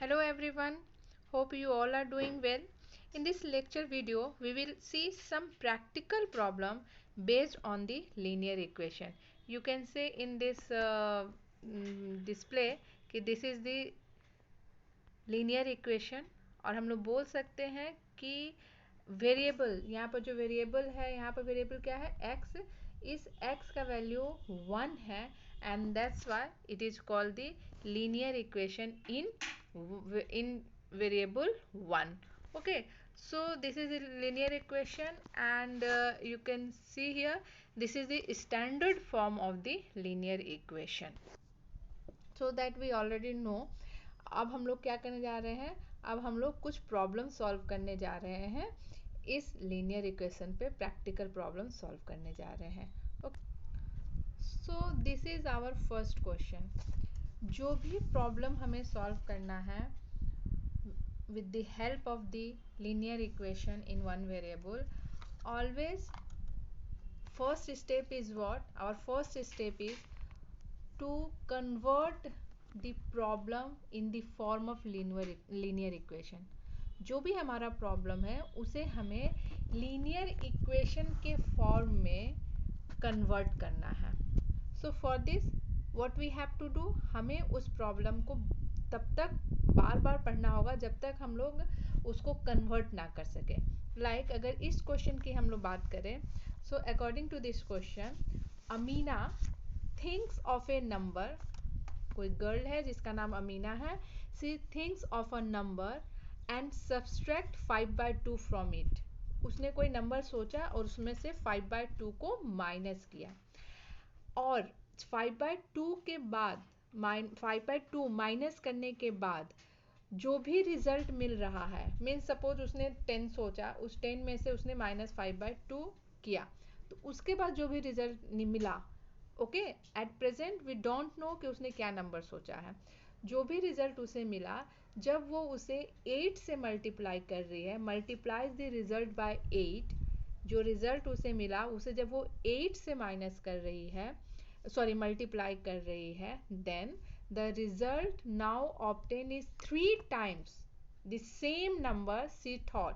Hello everyone, hope you all are doing well. In this lecture video, we will see some practical problem based on the linear equation. You can say in this display कि this is the linear equation और हम लोग बोल सकते हैं कि variable यहाँ पर जो वेरिएबल है यहाँ पर वेरिएबल क्या है x. इस x का वैल्यू 1 है and that's why it is called the linear equation in variable 1. Okay, so this is a linear equation and you can see here this is the standard form of the linear equation. So that we already know. अब हम लोग क्या करने जा रहे हैं, अब हम लोग कुछ प्रॉब्लम सॉल्व करने जा रहे हैं इस लीनियर इक्वेशन पे, प्रैक्टिकल प्रॉब्लम सॉल्व करने जा रहे हैं. So this is our first question. जो भी प्रॉब्लम हमें सॉल्व करना है with the help of the linear equation in one variable, always first step is what? Our first step is to convert the problem in the form of linear equation. जो भी हमारा problem है उसे हमें linear equation के form में convert करना है. So for this what we have to do, हमें उस प्रॉब्लम को तब तक बार बार पढ़ना होगा जब तक हम लोग उसको कन्वर्ट ना कर सके. लाइक अगर इस क्वेश्चन की हम लोग बात करें, so according to this question, Amina thinks of a number. कोई गर्ल है जिसका नाम अमीना है. She thinks of a number and subtract 5/2 from it. उसने कोई नंबर सोचा और उसमें से 5/2 को माइनस किया और 5/2 के बाद 5/2 माइनस करने के बाद जो भी रिजल्ट मिल रहा है, मीन सपोज उसने 10 सोचा, उस 10 में से उसने -5/2 किया, तो उसके बाद जो भी रिजल्ट मिला, okay, at present we don't know कि उसने क्या नंबर सोचा है. जो भी रिजल्ट उसे मिला, जब वो उसे 8 से मल्टीप्लाई कर रही है, मल्टीप्लाइज द रिजल्ट बाय 8, जो रिजल्ट उसे मिला उसे जब वो 8 से माइनस कर रही है, सॉरी मल्टीप्लाई कर रही है, then the result now obtain is 3 times the same number she thought.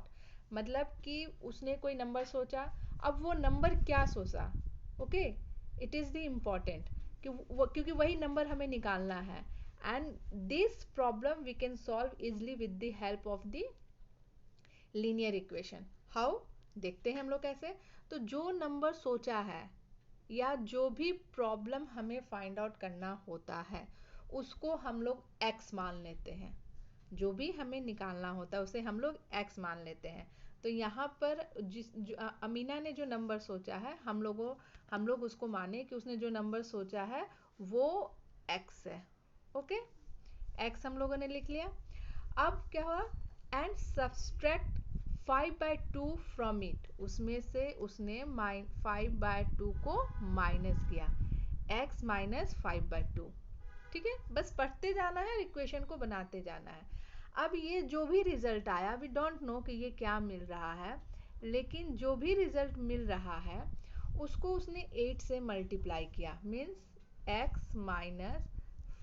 मतलब कि उसने कोई नंबर सोचा, अब वो नंबर क्या सोचा, okay, it is the important क्योंकि वही नंबर हमें निकालना है. And this problem we can solve easily with the help of the linear equation. How, देखते हैं हम लोग कैसे. तो जो नंबर सोचा है या जो भी प्रॉब्लम हमें फाइंड आउट करना होता है उसको हम लोग x मान लेते हैं. जो भी हमें निकालना होता है उसे हम लोग x मान लेते हैं. तो यहाँ पर अमीना ने जो नंबर सोचा है, हम लोग उसको माने कि उसने जो नंबर सोचा है वो x है. ओके, x हम लोगों ने लिख लिया. अब क्या हुआ, एंड सब्सट्रैक्ट 5/2 फ्रॉम इट. उसमें से उसने 5/2 को माइनस किया, x माइनस 5/2. ठीक है, बस पढ़ते जाना है, इक्वेशन को बनाते जाना है. अब ये जो भी रिजल्ट आया, वी डोंट नो कि ये क्या मिल रहा है, लेकिन जो भी रिजल्ट मिल रहा है उसको उसने 8 से मल्टीप्लाई किया, मीन्स x माइनस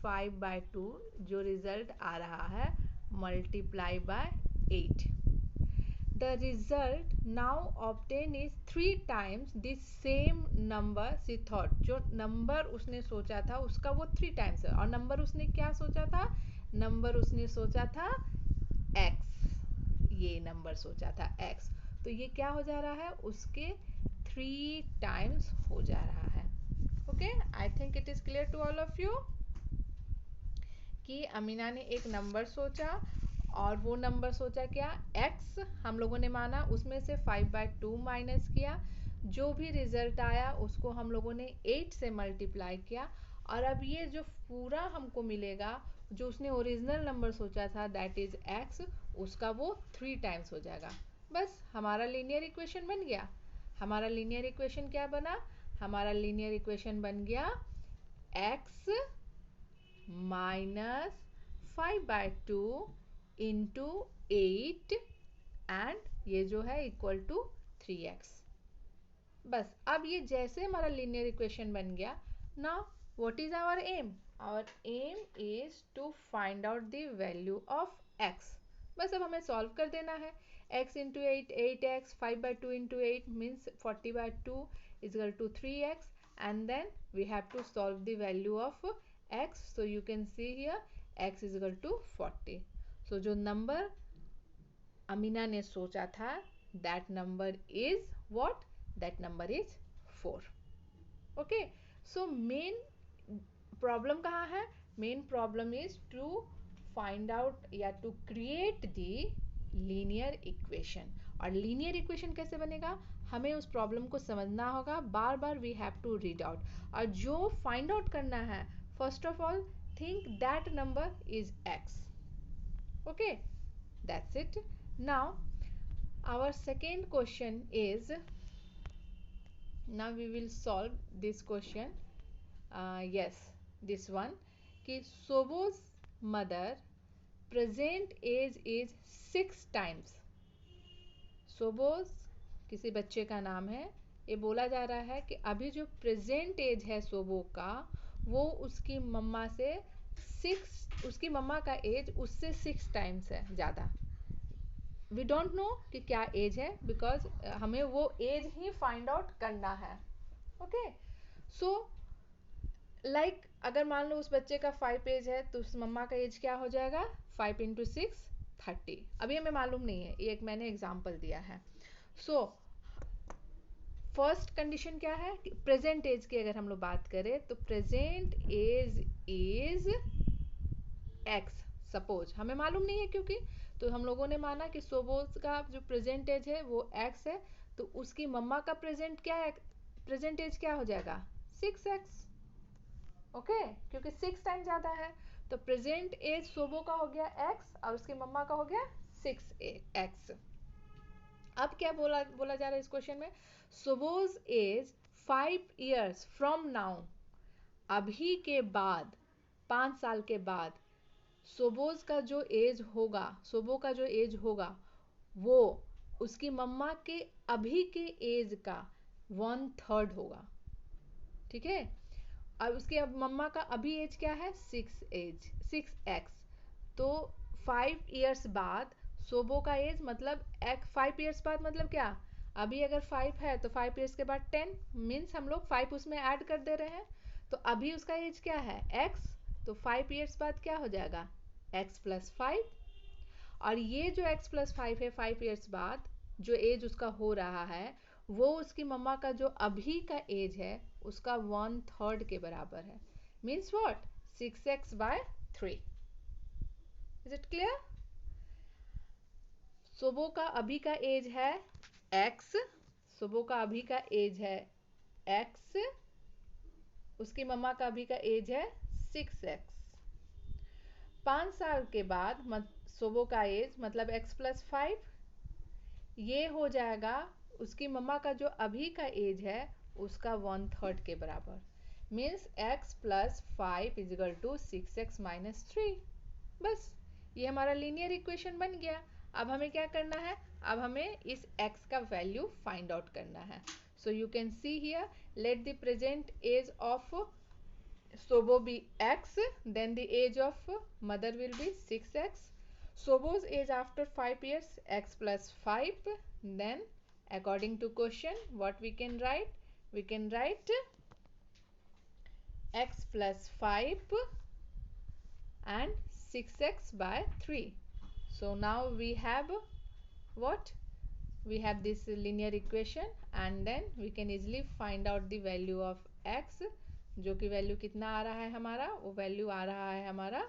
5/2 जो रिजल्ट आ रहा है multiply by 8. The result now obtained is 3 times the same number she thought. जो नंबर उसने सोचा था उसका वो 3 टाइम्स है. और नंबर उसने क्या सोचा था, नंबर उसने सोचा था x. ये नंबर सोचा था x, तो ये क्या हो जा रहा है, उसके 3 टाइम्स हो जा रहा है. Okay, I think it is clear to all of you कि अमीना ने एक नंबर सोचा और वो नंबर सोचा क्या, x हम लोगों ने माना, उसमें से 5/2 माइनस किया, जो भी रिजल्ट आया उसको हम लोगों ने 8 से मल्टीप्लाई किया. और अब ये जो पूरा हमको मिलेगा, जो उसने ओरिजिनल नंबर सोचा था दैट इज x, उसका वो 3 टाइम्स हो जाएगा. बस हमारा लीनियर इक्वेशन बन गया. हमारा लीनियर इक्वेशन क्या बना, हमारा लीनियर इक्वेशन बन गया x माइनस 5/2 इंटू 8 एंड ये जो है इक्वल टू 3x. बस अब ये जैसे हमारा लीनियर इक्वेशन बन गया, now what is our aim, our aim is to find out the value of x. बस अब हमें सॉल्व कर देना है. x into 8, 8x, 5 by 2 into 8 means 40 by 2 is equal to 3x, and then we have to solve the value of x. So you can see here x is equal to 40. So जो number Amina ने सोचा था that number is what? That number is 4. Okay, so main problem कहाँ है? Main problem is to find out या to create the linear equation. और linear equation कैसे बनेगा? हमें उस प्रॉब्लम को समझना होगा, बार बार we have to read out. और जो फाइंड आउट करना है, first of all think that number is X. Okay, that's it. Now our second question is, now we will solve this question. Yes, this one कि Sobo's mother present age is 6 times. Sobo's किसी बच्चे का नाम है. ये बोला जा रहा है कि अभी जो प्रेजेंट एज है सोबो का, वो उसकी मम्मा से 6, उसकी मम्मा का एज उससे 6 टाइम्स है ज़्यादा. वी डोंट नो कि क्या एज है, बिकॉज हमें वो एज ही फाइंड आउट करना है. ओके, सो लाइक अगर मान लो उस बच्चे का 5 एज है, तो उस मम्मा का एज क्या हो जाएगा? 5 into 6 30. अभी हमें मालूम नहीं है, ये एक मैंने एग्जाम्पल दिया है. सो फर्स्ट कंडीशन क्या है? प्रेजेंट एज की अगर हम लोग बात करें तो present age is x. Suppose हमें मालूम नहीं है, क्योंकि तो हम लोगों ने माना कि सोबोज का जो प्रेजेंट एज है वो एक्स है, तो उसकी मम्मा का प्रेजेंट क्या है? प्रेजेंट एज क्या हो जाएगा? 6x. ओके, क्योंकि 6 टाइम ज़्यादा है, तो प्रेजेंट एज सोबो का हो गया x और उसकी मम्मा का हो गया 6x. अब क्या बोला जा रहा है इस क्वेश्चन में? सोबोज एज 5 years फ्रॉम नाउ. अभी के बाद, 5 साल के बाद सोबोज का जो एज होगा, सोबो का जो एज होगा, वो उसकी मम्मा के अभी के एज का 1/3 होगा. ठीक है, अब उसके अब मम्मा का अभी एज क्या है? 6x. तो 5 years बाद सोबो का एज मतलब 5 years बाद मतलब क्या? अभी अगर 5 है तो 5 years के बाद 10 मीन्स हम लोग 5 उसमें ऐड कर दे रहे हैं. तो अभी उसका एज क्या है? x. तो 5 years बाद क्या हो जाएगा? x plus 5. और ये जो x plus 5 है, 5 years बाद जो एज उसका हो रहा है, वो उसकी मम्मा का जो अभी का एज है उसका 1/3 के बराबर है. Means what? 6x by 3. Is it clear? सोबो का अभी का एज है x. सोबो का अभी का एज है x. उसकी मम्मा का अभी का एज है 6x. 5 साल के बाद सोबो का एज मतलब x plus 5, ये हो जाएगा उसकी मम्मा का जो अभी का एज है उसका 1/3 के बराबर. Means x plus 5 is equal to 6x minus 3. बस ये हमारा लीनियर इक्वेशन बन गया. अब हमें क्या करना है? अब हमें इस x का वैल्यू फाइंड आउट करना है. So you can see here, let the present age of Sobo be x, then the age of mother will be 6x. Sobo's age after 5 years, x plus 5. Then according to question, what we can write? We can write x plus 5 and 6x by 3. So now we have what? We have this linear equation, and then we can easily find out the value of x. जो कि value कितना आ रहा है हमारा? वो value आ रहा है हमारा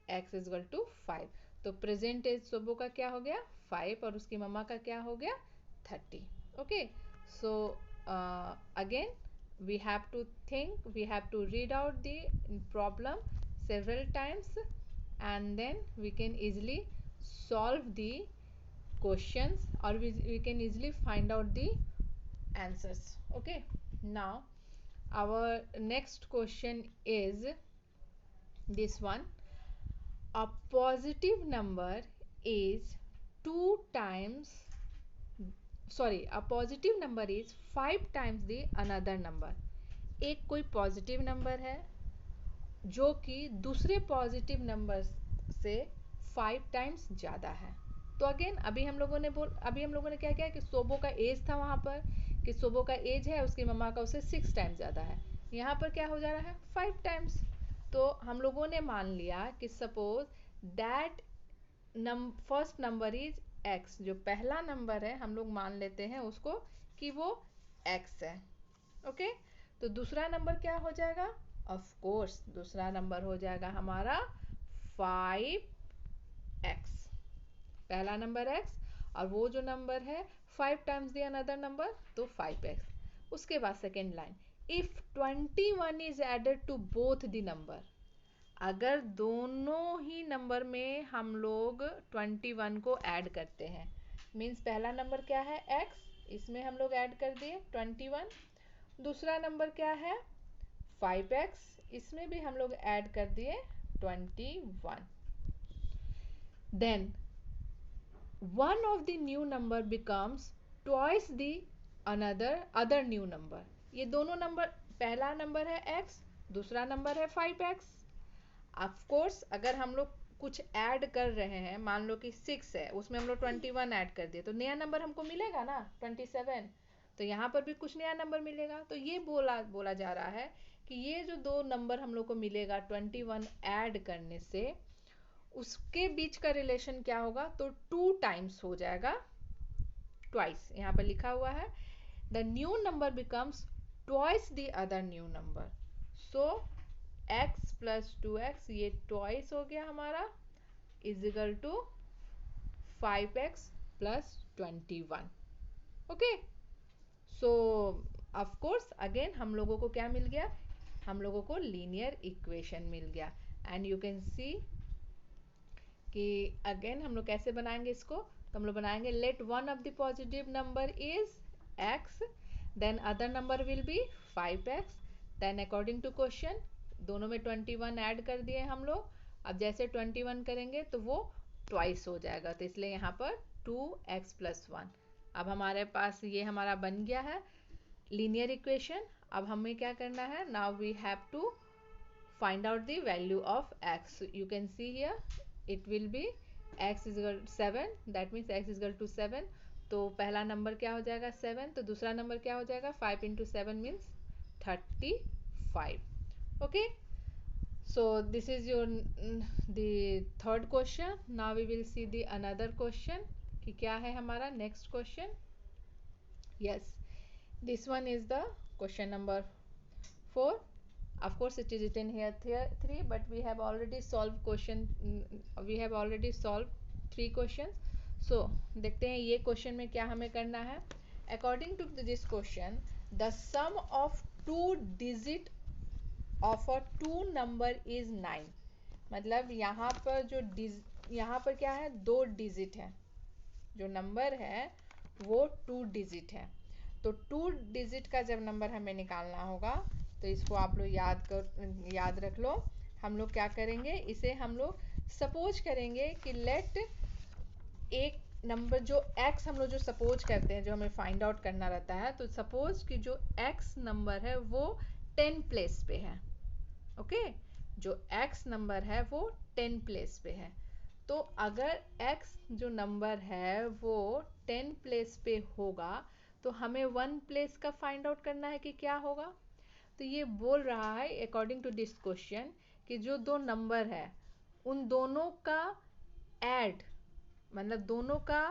x इज इक्वल टू 5. तो प्रेजेंट एज सोबो का क्या हो गया? 5 और उसकी मम्मा का क्या हो गया? 30. Okay, so again we have to think, we have to read out the problem several times, and then we can easily solve the questions, or we can easily find out the answers. Okay, now our next question is this one. A positive number is 2 times, sorry, a positive number is 5 times the another number. एक कोई positive number है जो कि दूसरे positive number से 5 times ज़्यादा है। तो अगेन अभी हम लोगों ने क्या किया कि सोबो का एज था वहाँ पर, कि सोबो का एज है, उसकी मम्मा का उससे 6 टाइम्स ज़्यादा है। यहाँ पर क्या हो जा रहा है, 5 टाइम्स। तो हम लोगों ने मान लिया कि suppose that first number is x, जो पहला नंबर है हम लोग मान लेते हैं उसको कि वो x है। ओके, तो दूसरा नंबर क्या हो जाएगा, ऑफ कोर्स दूसरा नंबर हो जाएगा हमारा 5x। पहला नंबर x और वो जो नंबर है 5 टाइम्स दी अनदर नंबर, तो 5x। उसके बाद second line, if 21 is added to both the number, अगर दोनों ही नंबर में हम लोग 21 को ऐड करते हैं, मीन्स पहला नंबर क्या है x, इसमें हम लोग ऐड कर दिए 21। दूसरा नंबर क्या है 5x, इसमें भी हम लोग ऐड कर दिए 21। Then one of the new number becomes twice the other new number। ये दोनों नंबर, पहला नंबर है x, दूसरा नंबर है 5x। ऑफ कोर्स अगर हम लोग कुछ ऐड कर रहे हैं, मान लो कि 6 है, उसमें हम लोग 21 ऐड कर दिए, तो नया नंबर हमको मिलेगा ना 27। तो यहाँ पर भी कुछ नया नंबर मिलेगा। तो ये बोला जा रहा है कि ये जो दो नंबर हम लोग को मिलेगा 21 ऐड करने से, उसके बीच का रिलेशन क्या होगा, तो 2 टाइम्स हो जाएगा, ट्वाइस यहाँ पर लिखा हुआ है, the new number becomes twice the other new number. So x plus 2x, ये ट्वाइस हो गया हमारा, is equal to 5x plus 21। Okay, so of course again हम लोगों को क्या मिल गया, हम लोगों को लीनियर इक्वेशन मिल गया। एंड यू कैन सी कि अगेन हम लोग कैसे बनाएंगे इसको, तो हम लोग बनाएंगे let one of the positive number is x, then other number will be 5x, then according to question दोनों में 21 ऐड कर दिए हम लोग। अब जैसे 21 करेंगे तो वो ट्वाइस हो जाएगा, तो इसलिए यहाँ पर 2x प्लस 1। अब हमारे पास ये हमारा बन गया है लीनियर इक्वेशन। अब हमें क्या करना है, now we have to find out the value of x. You can see here it will be x is equal to 7, that means x is equal to 7। तो पहला नंबर क्या हो जाएगा 7, तो दूसरा नंबर क्या हो जाएगा 5 into 7 means 35। okay, so this is your the third question। now we will see the another question कि क्या है हमारा next question। yes, this one is the question number 4। of course it is written here 3, but we have already solved we have already solved 3 questions। so देखते हैं ये question में क्या हमें करना है। according to this question, the sum of 2 digit of a 2 number is 9। मतलब यहाँ पर यहाँ पर क्या है, 2 डिजिट है, जो नंबर है वो 2 डिजिट है। तो 2 डिजिट का जब नंबर हमें निकालना होगा, तो इसको आप लोग याद रख लो। हम लोग क्या करेंगे, इसे हम लोग सपोज करेंगे कि लेट एक नंबर जो x हम लोग जो सपोज करते हैं, जो हमें फाइंड आउट करना रहता है, तो सपोज कि जो x नंबर है वो 10 प्लेस पे है। ओके, जो x नंबर है वो 10 प्लेस पे है। तो अगर x जो नंबर है वो 10 प्लेस पे होगा, तो हमें 1 प्लेस का फाइंड आउट करना है कि क्या होगा। तो ये बोल रहा है अकॉर्डिंग टू दिस क्वेश्चन कि जो दो नंबर है उन दोनों का ऐड, मतलब दोनों का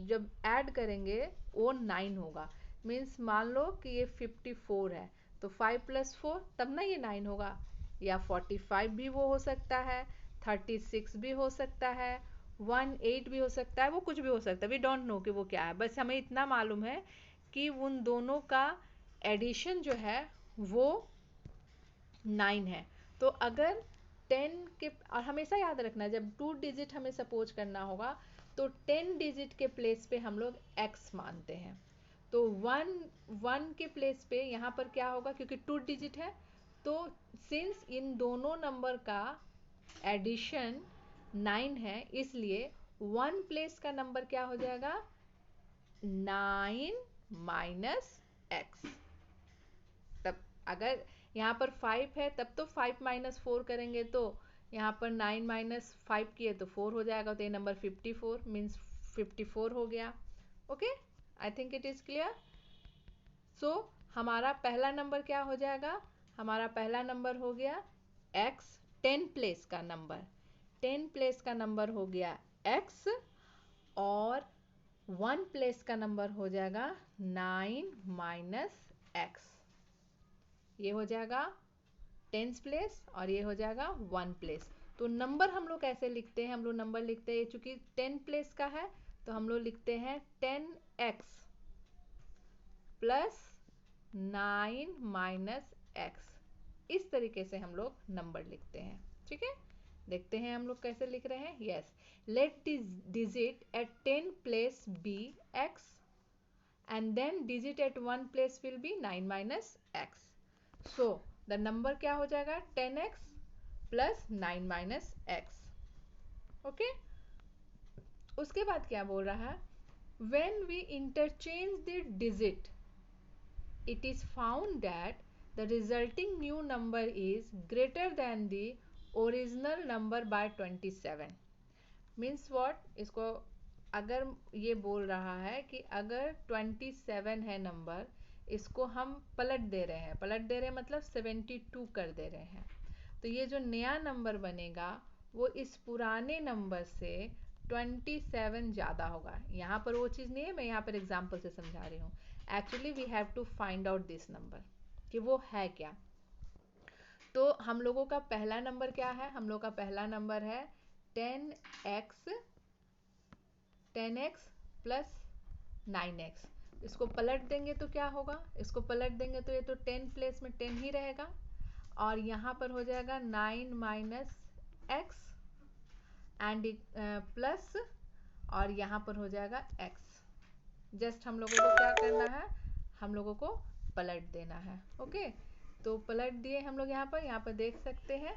जब ऐड करेंगे वो 9 होगा। मीन्स मान लो कि ये 54 है, तो 5 प्लस 4 तब ना ये 9 होगा। या 45 भी वो हो सकता है, 36 भी हो सकता है, 18 भी हो सकता है, वो कुछ भी हो सकता है, वी डोंट नो कि वो क्या है। बस हमें इतना मालूम है कि उन दोनों का एडिशन जो है वो 9 है। तो अगर 10 के, और हमेशा याद रखना जब 2 डिजिट हमें सपोज करना होगा तो 10 डिजिट के प्लेस पे हम लोग x मानते हैं। तो 1 के प्लेस पे यहाँ पर क्या होगा, क्योंकि 2 डिजिट है, तो सिंस इन दोनों नंबर का एडिशन 9 है, इसलिए 1 प्लेस का नंबर क्या हो जाएगा 9 माइनस x। तब अगर यहाँ पर 5 है तब तो 5 माइनस 4 करेंगे तो यहाँ पर 9 माइनस 5 किए तो 4 हो जाएगा, तो ये नंबर 54 मीन्स 54 हो गया। Okay, I think it is clear. So हमारा पहला नंबर क्या हो जाएगा, हमारा पहला नंबर हो गया x, 10 प्लेस का नंबर, 10 प्लेस का नंबर हो गया x, और 1 प्लेस का नंबर हो जाएगा 9 माइनस x। ये हो जाएगा 10th प्लेस और ये हो जाएगा 1 प्लेस। तो नंबर हम लोग कैसे लिखते हैं, हम लोग नंबर लिखते हैं, चूंकि 10 प्लेस का है तो हम लोग लिखते हैं 10x प्लस 9 माइनस x। इस तरीके से हम लोग नंबर लिखते हैं। ठीक है, देखते हैं हम लोग कैसे लिख रहे हैं। Yes, let digit at 10 place be x and then digit at 1 place will be 9 minus x. So the number क्या हो जाएगा 10x plus 9 minus x. Okay, उसके बाद क्या बोल रहा है, when we interchange the digit it is found that the resulting new number is greater than the original number by 27. Means what, इसको अगर ये बोल रहा है कि अगर 27 है नंबर, इसको हम पलट दे रहे हैं, पलट दे रहे हैं मतलब 72 कर दे रहे हैं, तो ये जो नया नंबर बनेगा वो इस पुराने नंबर से 27 ज़्यादा होगा। यहाँ पर वो चीज़ नहीं है, मैं यहाँ पर एग्जाम्पल से समझा रही हूँ। Actually we have to find out this number कि वो है क्या। तो हम लोगों का पहला नंबर क्या है, हम लोग का पहला नंबर है 10x प्लस 9x। इसको पलट देंगे तो क्या होगा, इसको पलट देंगे तो ये तो 10 प्लेस में 10 ही रहेगा, और यहाँ पर हो जाएगा 9 माइनस x एंड प्लस, और यहाँ पर हो जाएगा x। जस्ट हम लोगों को क्या करना है, हम लोगों को पलट देना है। ओके, तो पलट दिए हम लोग, यहाँ पर देख सकते हैं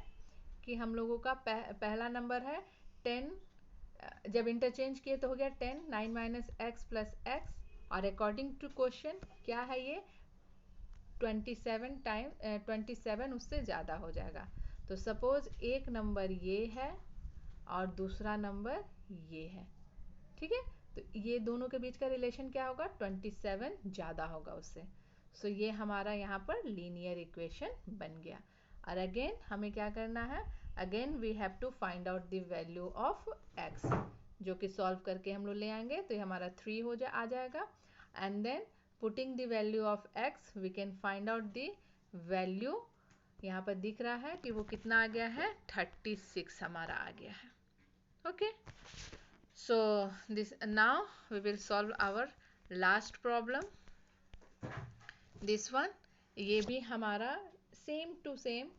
कि हम लोगों का पहला नंबर है 10, जब इंटरचेंज किए तो हो गया 10, 9 माइनस एक्स प्लस एक्स, और अकॉर्डिंग टू क्वेश्चन क्या है ये 27 उससे ज़्यादा हो जाएगा। तो सपोज एक नंबर ये है और दूसरा नंबर ये है, ठीक है, तो ये दोनों के बीच का रिलेशन क्या होगा, 27 ज़्यादा होगा उससे। सो ये हमारा यहाँ पर लीनियर इक्वेशन बन गया। और अगेन हमें क्या करना है, again we have to find out the value of x, जो कि सॉल्व करके हम लोग ले आएंगे तो ये हमारा 3 आ जाएगा। And then putting the value of x we can find out the value, यहाँ पर दिख रहा है कि वो कितना आ गया है, 36 हमारा आ गया है। Okay, so this now we will solve our last problem, this one। ये भी हमारा सेम टू सेम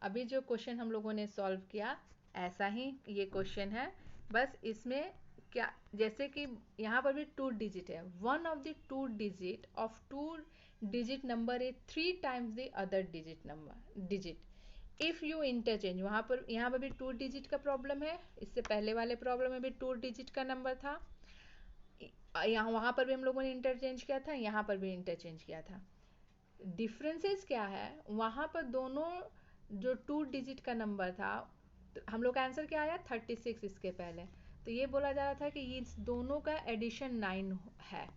अभी जो क्वेश्चन हम लोगों ने सॉल्व किया ऐसा ही ये क्वेश्चन है, बस इसमें क्या, जैसे कि यहाँ पर भी 2 डिजिट है, one of the 2 digit of 2 digit number is 3 times the other digit if you interchange. यहाँ पर भी 2 डिजिट का प्रॉब्लम है, इससे पहले वाले प्रॉब्लम में भी 2 डिजिट का नंबर था, यहाँ वहाँ पर भी हम लोगों ने इंटरचेंज किया था, यहाँ पर भी इंटरचेंज किया था। डिफरेंसेस क्या है, वहाँ पर दोनों जो 2 डिजिट का नंबर था, तो हम लोग का आंसर क्या आया 36 इसके पहले, तो ये बोला जा रहा था कि ये दोनों का एडिशन 9 है।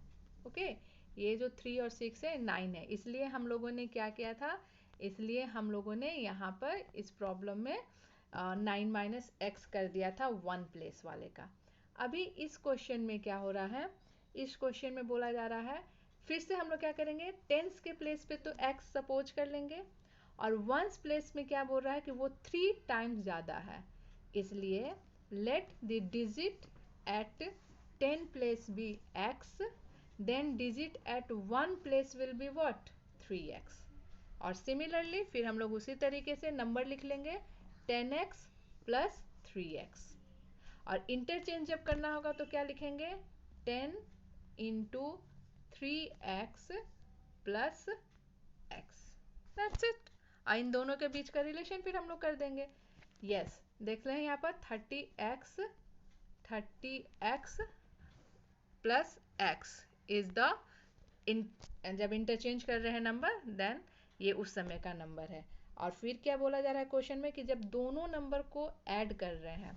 ओके, ये जो 3 और 6 है 9 है, इसलिए हम लोगों ने क्या किया था, इसलिए हम लोगों ने यहाँ पर इस प्रॉब्लम में 9 माइनस एक्स कर दिया था 1 प्लेस वाले का। अभी इस क्वेश्चन में क्या हो रहा है, इस क्वेश्चन में बोला जा रहा है, फिर से हम लोग क्या करेंगे, टेंस के प्लेस पे तो x सपोज कर लेंगे, और वंस प्लेस में क्या बोल रहा है कि वो 3 टाइम्स ज़्यादा है, इसलिए let the digit at 10 place be x, then digit at 1 place will be what 3x। और सिमिलरली फिर हम लोग उसी तरीके से नंबर लिख लेंगे 10x प्लस 3x, और इंटरचेंज जब करना होगा तो क्या लिखेंगे 10 into 3x plus x, that's it. और इन दोनों के बीच का रिलेशन फिर हम लोग कर देंगे। यस, देख रहे हैं यहाँ पर 30x plus x is the, जब इंटरचेंज कर रहे हैं नंबर, देन ये उस समय का नंबर है। और फिर क्या बोला जा रहा है क्वेश्चन में कि जब दोनों नंबर को ऐड कर रहे हैं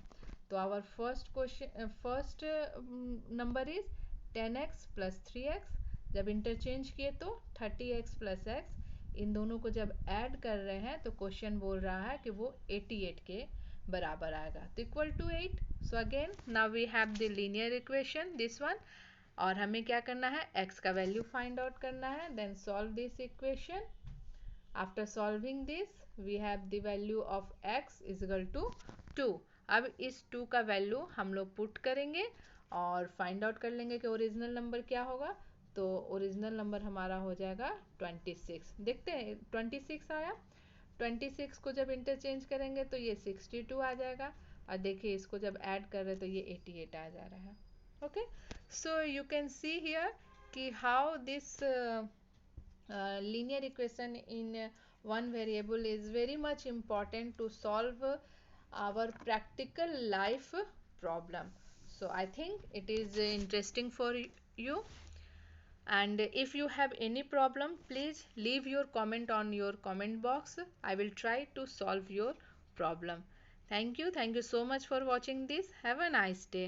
तो our first number is 10x plus 3x, जब इंटरचेंज किए तो 30x प्लस x, इन दोनों को जब ऐड कर रहे हैं तो क्वेश्चन बोल रहा है कि वो 88 के बराबर आएगा, तो equal to 8। So again now we have the linear equation this one, और हमें क्या करना है, x का वैल्यू फाइंड आउट करना है, then solve this equation. After solving this we have the value of x is equal to 2। अब इस 2 का वैल्यू हम लोग पुट करेंगे और फाइंड आउट कर लेंगे कि ओरिजिनल नंबर क्या होगा। तो ओरिजिनल नंबर हमारा हो जाएगा 26। देखते हैं 26 आया, 26 को जब इंटरचेंज करेंगे तो ये 62 आ जाएगा, और देखिए इसको जब ऐड कर रहे हैं तो ये 88 आ जा रहा है। Okay, so you can see here कि how this linear equation in one variable is very much important to solve our practical life problem. So I think it is interesting for you, and if you have any problem please leave your comment on your comment box. I will try to solve your problem. Thank you so much for watching this. Have a nice day.